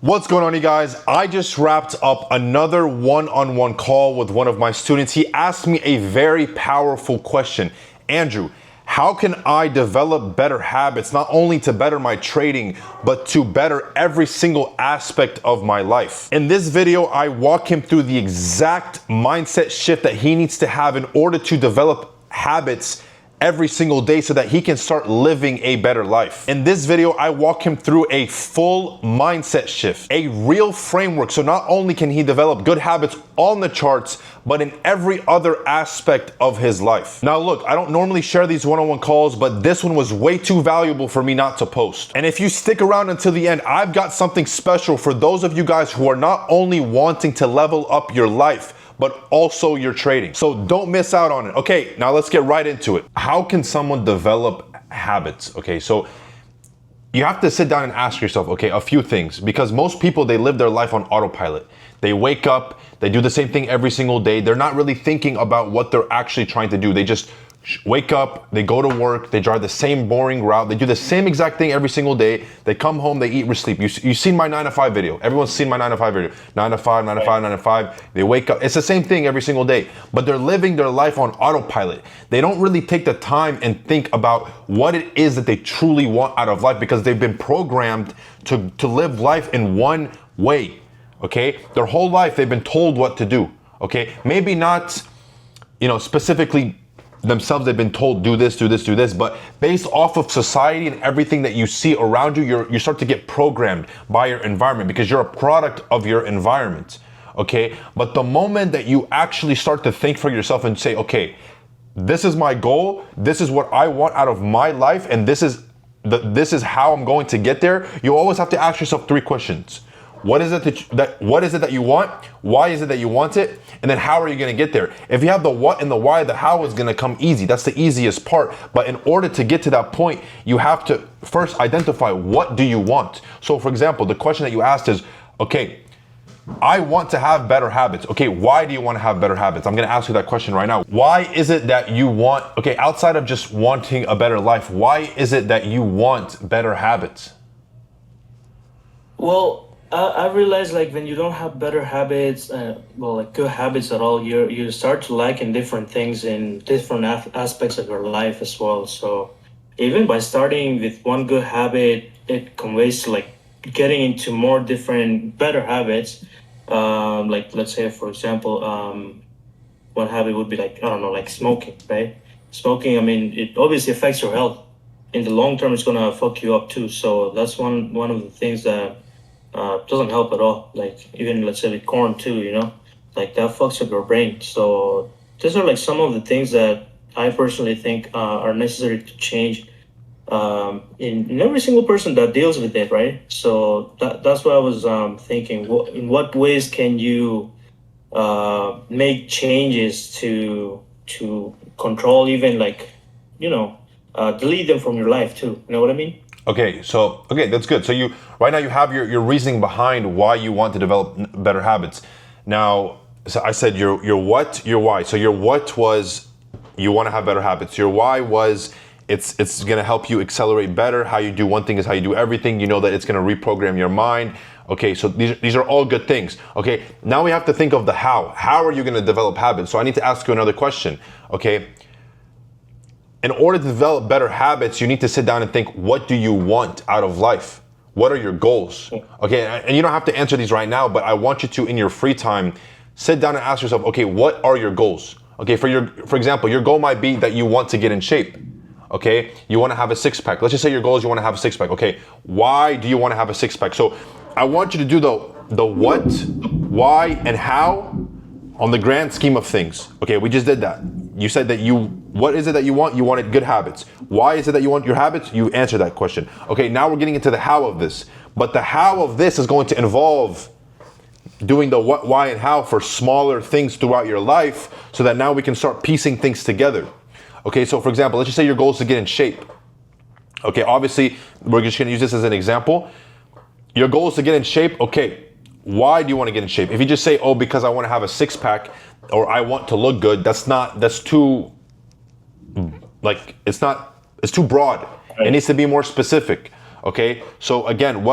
What's going on, you guys? I just wrapped up another one-on-one call with one of my students. He asked me a very powerful question. Andrew, how can I develop better habits, not only to better my trading, but to better every single aspect of my life? In this video, I walk him through the exact mindset shift that he needs to have in order to develop habits every single day so that he can start living a better life. In this video, I walk him through a full mindset shift, a real framework. So not only can he develop good habits on the charts, but in every other aspect of his life. Now look, I don't normally share these one-on-one calls, but this one was way too valuable for me not to post. And if you stick around until the end, I've got something special for those of you guys who are not only wanting to level up your life, but also your trading. So don't miss out on it. Okay, now let's get right into it. How can someone develop habits? Okay, so you have to sit down and ask yourself, okay, a few things, because most people, they live their life on autopilot. They wake up, they do the same thing every single day. They're not really thinking about what they're actually trying to do. They just wake up, they go to work, they drive the same boring route, they do the same exact thing every single day. They come home, they eat, sleep. You've seen my 9 to 5 video. Everyone's seen my 9 to 5 video. 9 to 5, 9 to 5, 9 to 5. They wake up. It's the same thing every single day, but they're living their life on autopilot. They don't really take the time and think about what it is that they truly want out of life because they've been programmed to live life in one way, okay? Their whole life, they've been told what to do, okay? Maybe not, specifically themselves, they've been told do this, do this, do this, but based off of society and everything that you see around you, you start to get programmed by your environment because you're a product of your environment, okay? But the moment that you actually start to think for yourself and say, okay, this is my goal, this is what I want out of my life, and this is how I'm going to get there, you always have to ask yourself 3 questions. What is it that you want? Why is it that you want it? And then how are you going to get there? If you have the what and the why, the how is going to come easy. That's the easiest part. But in order to get to that point, you have to first identify what do you want. So for example, the question that you asked is, okay, I want to have better habits. Okay, why do you want to have better habits? I'm going to ask you that question right now. Why is it that you want, okay, outside of just wanting a better life, why is it that you want better habits? Well, I realize like when you don't have better habits, good habits at all, you start to lack in different things in different aspects of your life as well. So even by starting with one good habit, it conveys to like getting into more different, better habits. Like let's say, for example, one habit would be like, I don't know, like smoking, right? Smoking, I mean, it obviously affects your health. In the long term, it's gonna fuck you up too. So that's one of the things that doesn't help at all. Like even let's say with corn too, like that fucks up your brain. So these are like some of the things that I personally think are necessary to change in every single person that deals with it, right? So that's what I was thinking. In what ways can you make changes to control, even like delete them from your life too? You know what I mean? Okay, that's good. So right now you have your reasoning behind why you want to develop better habits. Now, so I said your what, your why. So your what was you want to have better habits. Your why was it's going to help you accelerate better. How you do one thing is how you do everything. You know that it's going to reprogram your mind. Okay, so these are all good things. Okay, now we have to think of the how. How are you going to develop habits? So I need to ask you another question. Okay. In order to develop better habits, you need to sit down and think, what do you want out of life? What are your goals? Okay, and you don't have to answer these right now, but I want you to, in your free time, sit down and ask yourself, okay, what are your goals? Okay, for example, your goal might be that you want to get in shape. Okay, you want to have a 6-pack. Let's just say your goal is you want to have a 6-pack. Okay, why do you want to have a 6-pack? So I want you to do the what, why, and how on the grand scheme of things. Okay, we just did that. You said that what is it that you want? You wanted good habits. Why is it that you want your habits? You answered that question. Okay, now we're getting into the how of this. But the how of this is going to involve doing the what, why, and how for smaller things throughout your life so that now we can start piecing things together. Okay, so for example, let's just say your goal is to get in shape. Okay, obviously, we're just gonna use this as an example. Your goal is to get in shape. Okay, why do you want to get in shape? If you just say, oh, because I want to have a 6-pack or I want to look good, that's too, like, it's too broad. Right. It needs to be more specific. Okay, so again,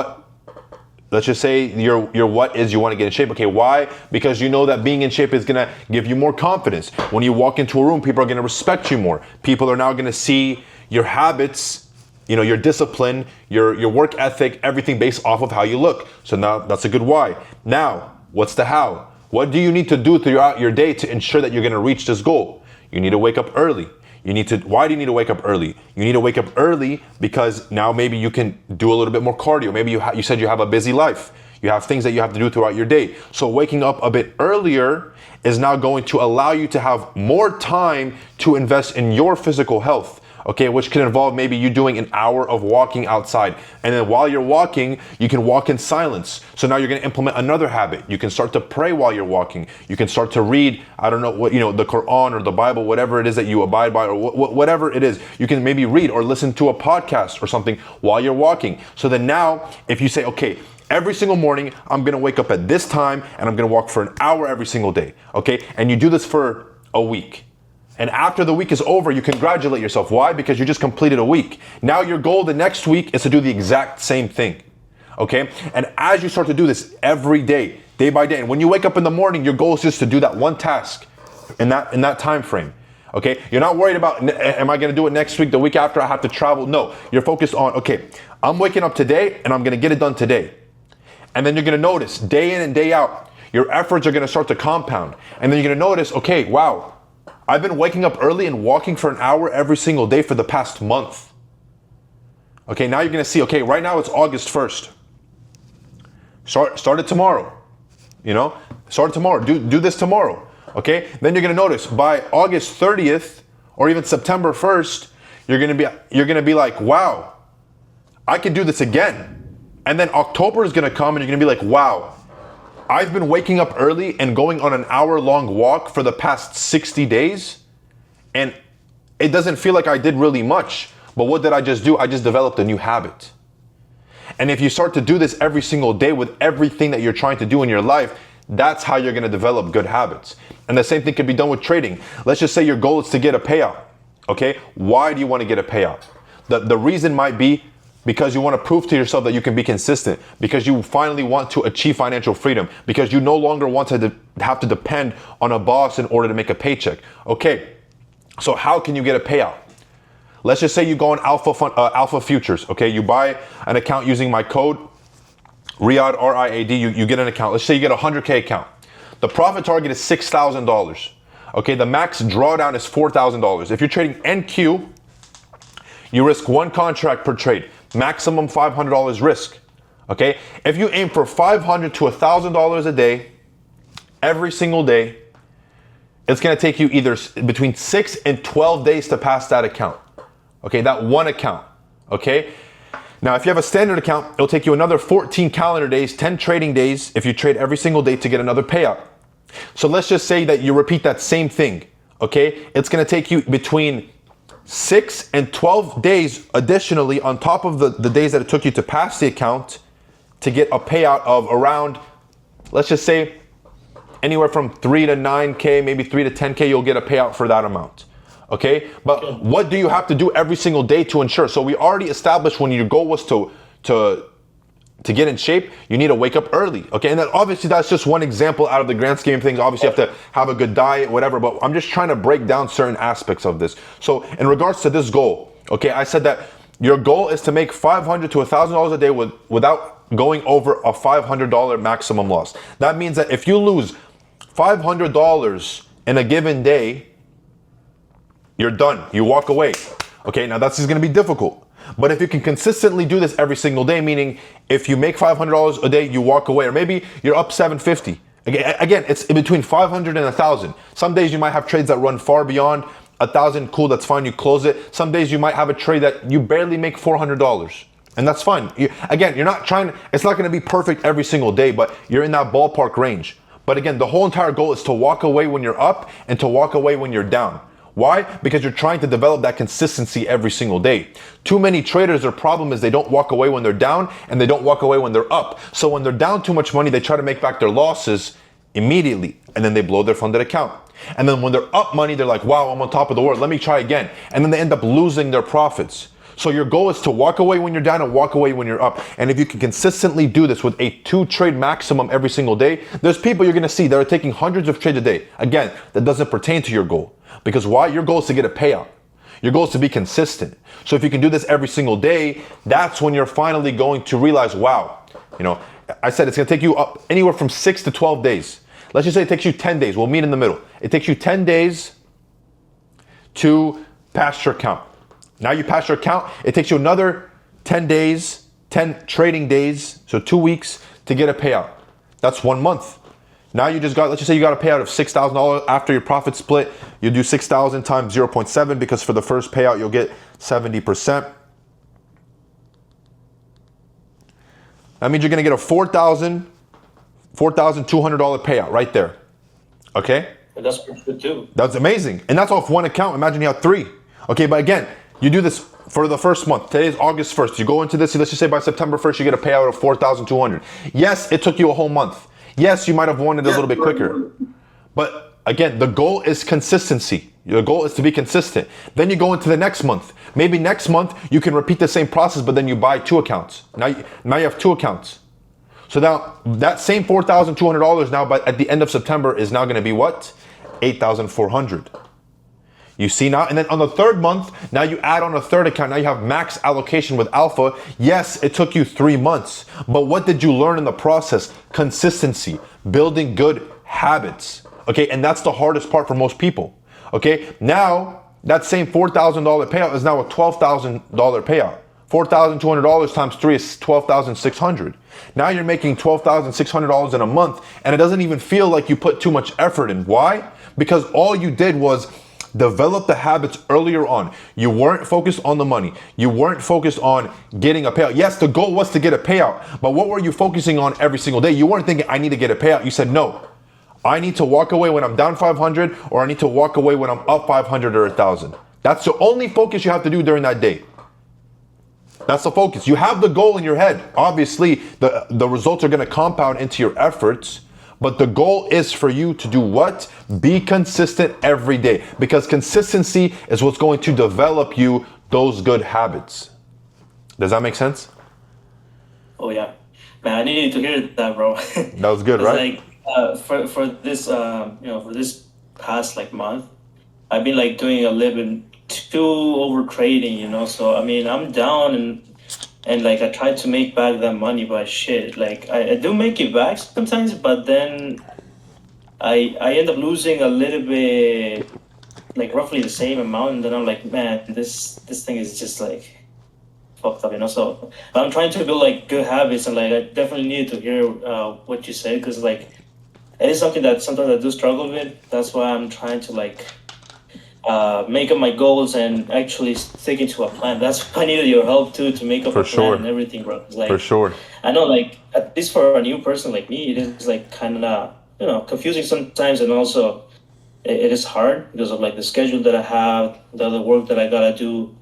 let's just say your what is you want to get in shape. Okay, why? Because you know that being in shape is gonna give you more confidence. When you walk into a room, people are gonna respect you more. People are now gonna see your habits, your discipline, your work ethic, everything based off of how you look. So now that's a good why. Now, what's the how? What do you need to do throughout your day to ensure that you're gonna reach this goal? You need to wake up early. Why do you need to wake up early? You need to wake up early because now maybe you can do a little bit more cardio. Maybe you said you have a busy life. You have things that you have to do throughout your day. So waking up a bit earlier is now going to allow you to have more time to invest in your physical health. Okay, which can involve maybe you doing an hour of walking outside. And then while you're walking, you can walk in silence. So now you're gonna implement another habit. You can start to pray while you're walking. You can start to read, I don't know what, the Quran or the Bible, whatever it is that you abide by, or whatever it is. You can maybe read or listen to a podcast or something while you're walking. So then now, if you say, okay, every single morning, I'm gonna wake up at this time and I'm gonna walk for an hour every single day, okay? And you do this for a week. And after the week is over, you congratulate yourself. Why? Because you just completed a week. Now your goal the next week is to do the exact same thing, okay? And as you start to do this every day, day by day, and when you wake up in the morning, your goal is just to do that one task in that time frame, okay? You're not worried about, am I gonna do it next week, the week after I have to travel? No, you're focused on, okay, I'm waking up today and I'm gonna get it done today. And then you're gonna notice day in and day out, your efforts are gonna start to compound. And then you're gonna notice, okay, wow, I've been waking up early and walking for an hour every single day for the past month. Okay, now you're gonna see, okay, right now it's August 1st. Start it tomorrow, Start it tomorrow, do this tomorrow, okay? Then you're gonna notice by August 30th or even September 1st, you're gonna be like, wow, I can do this again. And then October is gonna come and you're gonna be like, wow, I've been waking up early and going on an hour-long walk for the past 60 days, and it doesn't feel like I did really much. But what did I just do? I just developed a new habit. And if you start to do this every single day with everything that you're trying to do in your life, that's how you're gonna develop good habits. And the same thing can be done with trading. Let's just say your goal is to get a payout, okay? Why do you wanna get a payout? The reason might be because you want to prove to yourself that you can be consistent, because you finally want to achieve financial freedom, because you no longer want to have to depend on a boss in order to make a paycheck. Okay, so how can you get a payout? Let's just say you go on Alpha Futures, okay? You buy an account using my code, Riyad, R-I-A-D, you get an account. Let's say you get a 100K account. The profit target is $6,000, okay? The max drawdown is $4,000. If you're trading NQ, you risk one contract per trade. Maximum $500 risk, okay? If you aim for $500 to $1,000 a day, every single day, it's gonna take you either between 6 and 12 days to pass that account, okay? That one account, okay? Now, if you have a standard account, it'll take you another 14 calendar days, 10 trading days, if you trade every single day to get another payout. So let's just say that you repeat that same thing, okay? It's gonna take you between 6 and 12 days additionally on top of the days that it took you to pass the account to get a payout of around, let's just say anywhere from 3 to 9K, maybe 3 to 10K, you'll get a payout for that amount. Okay, but what do you have to do every single day to ensure? So we already established when your goal was to get in shape, you need to wake up early, okay? And then obviously that's just one example out of the grand scheme of things. Obviously you have to have a good diet, whatever, but I'm just trying to break down certain aspects of this. So in regards to this goal, okay, I said that your goal is to make $500 to $1,000 a day without going over a $500 maximum loss. That means that if you lose $500 in a given day, you're done, you walk away. Okay, now that's gonna be difficult. But if you can consistently do this every single day, meaning if you make $500 a day, you walk away, or maybe you're up $750. Again, it's in between 500 and 1,000. Some days you might have trades that run far beyond 1,000. Cool, that's fine, you close it. Some days you might have a trade that you barely make $400. And that's fine. You're not trying, it's not gonna be perfect every single day, but you're in that ballpark range. But again, the whole entire goal is to walk away when you're up and to walk away when you're down. Why? Because you're trying to develop that consistency every single day. Too many traders, their problem is they don't walk away when they're down and they don't walk away when they're up. So when they're down too much money, they try to make back their losses immediately and then they blow their funded account. And then when they're up money, they're like, wow, I'm on top of the world, let me try again. And then they end up losing their profits. So your goal is to walk away when you're down and walk away when you're up. And if you can consistently do this with a 2 trade maximum every single day, there's people you're gonna see that are taking hundreds of trades a day. Again, that doesn't pertain to your goal. Because why? Your goal is to get a payout. Your goal is to be consistent. So if you can do this every single day, that's when you're finally going to realize, wow, I said it's gonna take you up anywhere from 6 to 12 days. Let's just say it takes you 10 days. We'll meet in the middle. It takes you 10 days to pass your count. Now you pass your count, it takes you another 10 days, 10 trading days, so 2 weeks to get a payout. That's 1 month. Now you just got, let's just say you got a payout of $6,000 after your profit split. You do 6,000 times 0.7 because for the first payout, you'll get 70%. That means you're gonna get a $4,200 payout right there, okay? That's pretty good too. That's amazing. And that's off one account. Imagine you have 3. Okay, but again, you do this for the first month. Today is August 1st. You go into this, let's just say by September 1st, you get a payout of $4,200. Yes, it took you a whole month. Yes, you might have wanted a little bit quicker. But again, the goal is consistency. Your goal is to be consistent. Then you go into the next month. Maybe next month, you can repeat the same process, but then you buy 2 accounts. Now you have 2 accounts. So now that same $4,200 now, but at the end of September is now gonna be what? $8,400. You see now, and then on the 3rd month, now you add on a 3rd account. Now you have max allocation with Alpha. Yes, it took you 3 months, but what did you learn in the process? Consistency, building good habits. Okay, and that's the hardest part for most people. Okay, now that same $4,000 payout is now a $12,000 payout. $4,200 times 3 is $12,600. Now you're making $12,600 in a month, and it doesn't even feel like you put too much effort in. Why? Because all you did was develop the habits earlier on. You weren't focused on the money. You weren't focused on getting a payout. Yes, the goal was to get a payout, but what were you focusing on every single day? You weren't thinking, I need to get a payout. You said, no, I need to walk away when I'm down 500, or I need to walk away when I'm up 500 or 1,000. That's the only focus you have to do during that day. That's the focus. You have the goal in your head. Obviously, the results are going to compound into your efforts, but the goal is for you to do what? Be consistent every day, because consistency is what's going to develop you those good habits. Does that make sense? Oh yeah, man, I needed to hear that, bro. That was good, right? Like for this for this past like month, I've been like doing a little bit too over trading, So I mean, I'm down and like I try to make back that money, but shit, like I do make it back sometimes, but then I end up losing a little bit, like roughly the same amount, and then I'm like, man, this thing is just like fucked up, So I'm trying to build like good habits, and like I definitely needed to hear what you said, because like it is something that sometimes I do struggle with. That's why I'm trying to like make up my goals and actually sticking to a plan. That's why I needed your help too, to make up a plan and everything, bro. Like, for sure. I know, like at least for a new person like me, it is like kind of confusing sometimes, and also it is hard because of like the schedule that I have, the other work that I gotta do.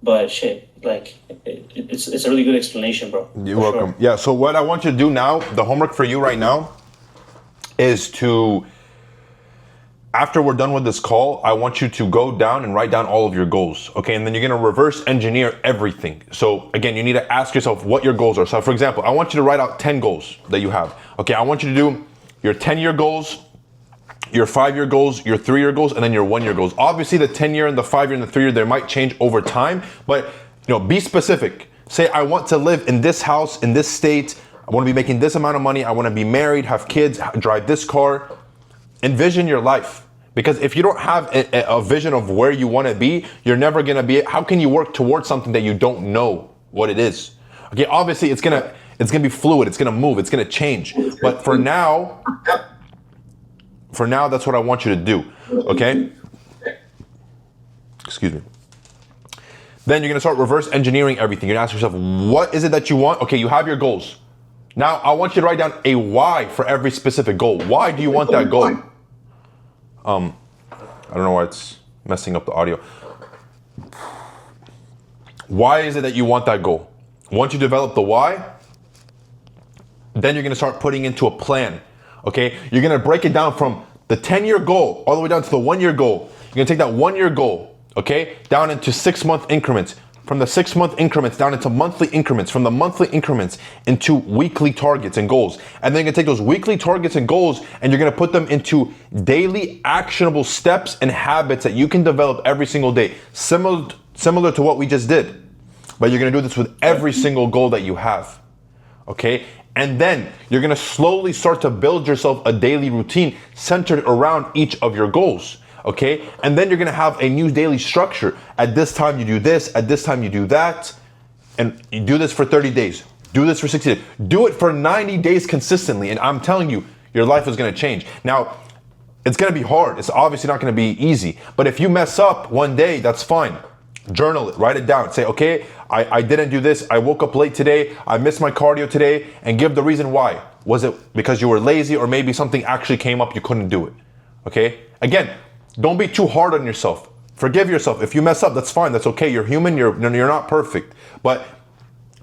But shit, like it's a really good explanation, bro. You're welcome. Sure. Yeah. So what I want you to do now, the homework for you right now, is to, after we're done with this call, I want you to go down and write down all of your goals, okay? And then you're gonna reverse engineer everything. So again, you need to ask yourself what your goals are. So for example, I want you to write out 10 goals that you have. Okay, I want you to do your 10-year goals, your 5-year goals, your 3-year goals, and then your 1-year goals. Obviously the 10-year and the 5-year and the 3-year, they might change over time, but be specific. Say, I want to live in this house, in this state. I wanna be making this amount of money. I wanna be married, have kids, drive this car. Envision your life. Because if you don't have a vision of where you want to be, you're never going to be. How can you work towards something that you don't know what it is? Okay, obviously it's gonna be fluid. It's gonna move. It's gonna change. But for now, that's what I want you to do. Okay. Excuse me. Then you're gonna start reverse engineering everything. You're gonna ask yourself, what is it that you want? Okay, you have your goals. Now I want you to write down a why for every specific goal. Why do you want that goal? I don't know why it's messing up the audio. Why is it that you want that goal? Once you develop the why, then you're gonna start putting into a plan, okay? You're gonna break it down from the 10-year goal all the way down to the 1-year goal. You're gonna take that 1-year goal, okay, down into 6-month increments, from the 6-month increments down into monthly increments, from the monthly increments into weekly targets and goals. And then you're gonna take those weekly targets and goals and you're gonna put them into daily actionable steps and habits that you can develop every single day, similar to what we just did. But you're gonna do this with every single goal that you have, okay? And then you're gonna slowly start to build yourself a daily routine centered around each of your goals, okay? And then you're gonna have a new daily structure. At this time you do this, at this time you do that, and you do this for 30 days. Do this for 60 days. Do it for 90 days consistently, and I'm telling you, your life is gonna change. Now, it's gonna be hard. It's obviously not gonna be easy, but if you mess up one day, that's fine. Journal it, write it down. Say, okay, I didn't do this. I woke up late today. I missed my cardio today, and give the reason why. Was it because you were lazy, or maybe something actually came up, you couldn't do it? Okay? Again, don't be too hard on yourself. Forgive yourself. If you mess up, that's fine. That's okay. You're human. You're not perfect. But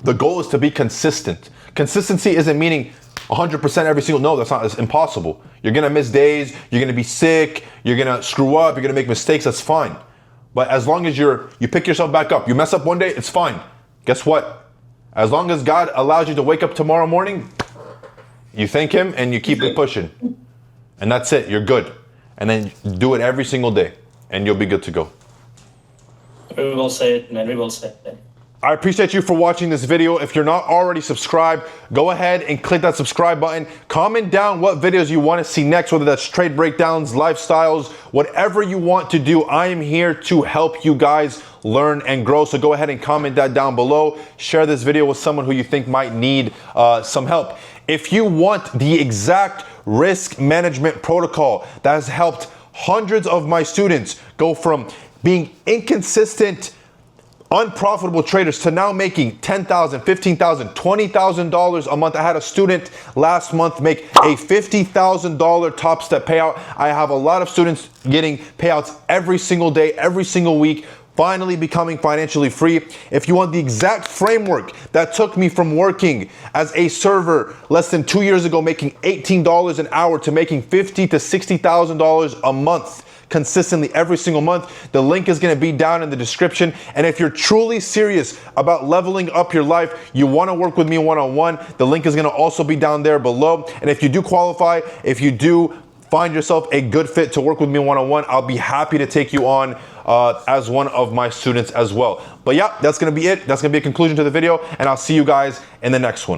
the goal is to be consistent. Consistency isn't meaning 100% every single, no, that's not, it's impossible. You're gonna miss days, you're gonna be sick, you're gonna screw up, you're gonna make mistakes, that's fine. But as long as you pick yourself back up, you mess up one day, it's fine. Guess what? As long as God allows you to wake up tomorrow morning, you thank Him and you keep it pushing. And that's it, you're good. And then do it every single day and you'll be good to go. We will say it, man, we will say it. I appreciate you for watching this video. If you're not already subscribed, go ahead and click that subscribe button. Comment down what videos you want to see next, whether that's trade breakdowns, lifestyles, whatever you want to do. I am here to help you guys learn and grow. So go ahead and comment that down below. Share this video with someone who you think might need some help. If you want the exact risk management protocol that has helped hundreds of my students go from being inconsistent, unprofitable traders to now making $10,000, $15,000, $20,000 a month. I had a student last month make a $50,000 top step payout. I have a lot of students getting payouts every single day, every single week, finally becoming financially free. If you want the exact framework that took me from working as a server less than 2 years ago, making $18 an hour, to making $50,000 to $60,000 a month, consistently every single month, the link is going to be down in the description. And if you're truly serious about leveling up your life, you want to work with me one-on-one, the link is going to also be down there below. And if you do qualify, if you do find yourself a good fit to work with me one-on-one, I'll be happy to take you on as one of my students as well. But yeah, that's going to be it. That's going to be a conclusion to the video, and I'll see you guys in the next one.